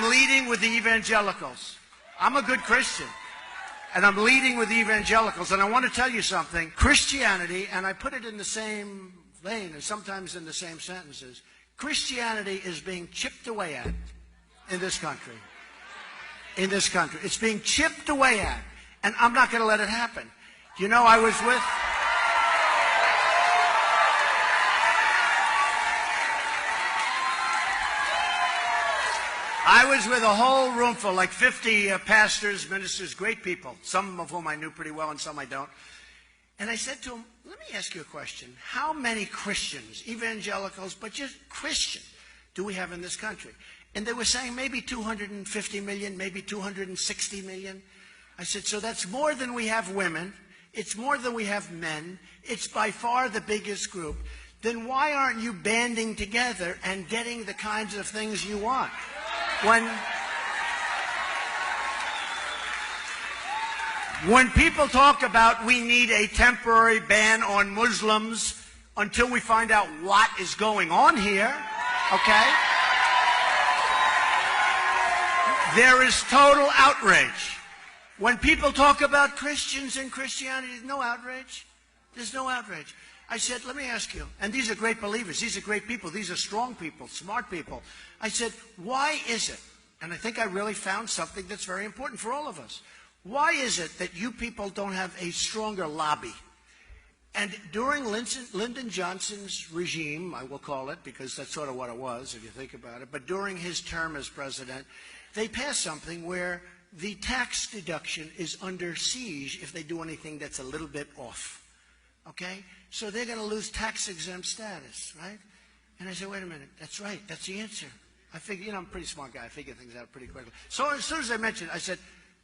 I'm leading with the evangelicals. I'm a good Christian. And I'm leading with the evangelicals. And I want to tell you something. Christianity, and I put it in the same vein and sometimes in the same sentences, Christianity is being chipped away at in this country. In this country. It's being chipped away at. And I'm not going to let it happen. You know, I was with a whole room full, like 50 pastors, ministers, great people, some of whom I knew pretty well and some I don't. And I said to them, let me ask you a question. How many Christians, evangelicals, but just Christians, do we have in this country? And they were saying maybe 250 million, maybe 260 million. I said, so that's more than we have women. It's more than we have men. It's by far the biggest group. Then why aren't you banding together and getting the kinds of things you want? When people talk about we need a temporary ban on Muslims until we find out what is going on here, okay? There is total outrage. When people talk about Christians and Christianity, there's no outrage. There's no outrage. I said, let me ask you, and these are great believers, these are great people, these are strong people, smart people. I said, why is it, and I think I really found something that's very important for all of us, why is it that you people don't have a stronger lobby? And during Lyndon Johnson's regime, I will call it, because that's sort of what it was, if you think about it, but during his term as president, they passed something where the tax deduction is under siege if they do anything that's a little bit off. Okay? So they're going to lose tax-exempt status, right? And I said, wait a minute, that's right, that's the answer. I figure, I'm a pretty smart guy, I figure things out pretty quickly. So as soon as I mentioned it, I said,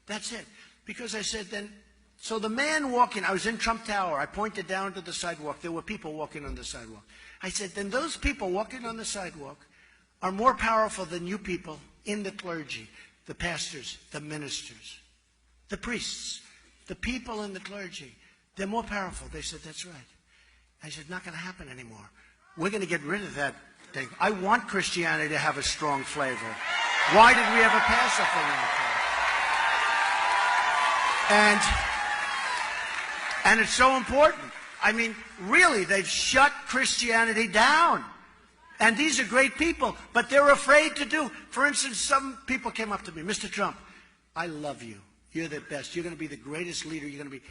that's it. Because I said then, so the man walking, I was in Trump Tower, I pointed down to the sidewalk, there were people walking on the sidewalk. I said, then those people walking on the sidewalk are more powerful than you people in the clergy, the pastors, the ministers, the priests, the people in the clergy. They're more powerful. They said, that's right. I said, not going to happen anymore. We're going to get rid of that thing. I want Christianity to have a strong flavor. Why did we ever pass something like that? And it's so important. I mean, really, they've shut Christianity down. And these are great people, but they're afraid to do. For instance, some people came up to me, Mr. Trump, I love you. You're the best. You're going to be the greatest leader. You're going to be.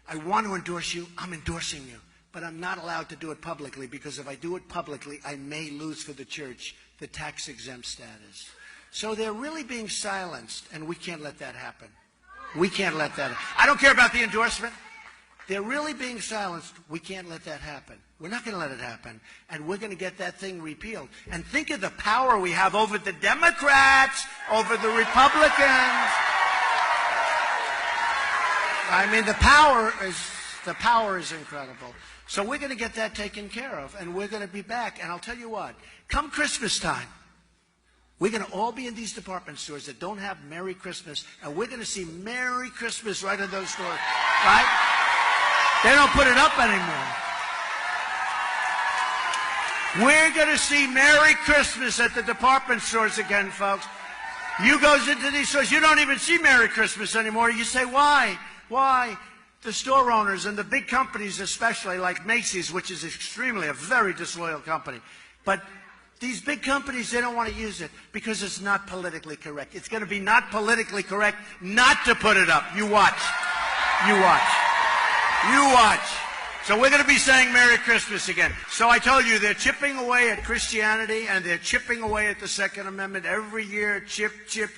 I want to endorse you. I'm endorsing you. But I'm not allowed to do it publicly because if I do it publicly, I may lose for the church the tax-exempt status. So they're really being silenced, and we can't let that happen. We can't let that happen. I don't care about the endorsement. They're really being silenced. We can't let that happen. We're not going to let it happen. And we're going to get that thing repealed. And think of the power we have over the Democrats, over the Republicans. I mean, the power is incredible. So we're going to get that taken care of, and we're going to be back. And I'll tell you what, come Christmas time, we're going to all be in these department stores that don't have Merry Christmas, and we're going to see Merry Christmas right in those stores, right? They don't put it up anymore. We're going to see Merry Christmas at the department stores again, folks. You goes into these stores, you don't even see Merry Christmas anymore. You say, why? Why? The store owners and the big companies especially, like Macy's, which is extremely a very disloyal company. But these big companies, they don't want to use it because it's not politically correct. It's going to be not politically correct not to put it up. You watch. You watch. You watch. So we're going to be saying Merry Christmas again. So I told you they're chipping away at Christianity and they're chipping away at the Second Amendment every year. Chip, chip,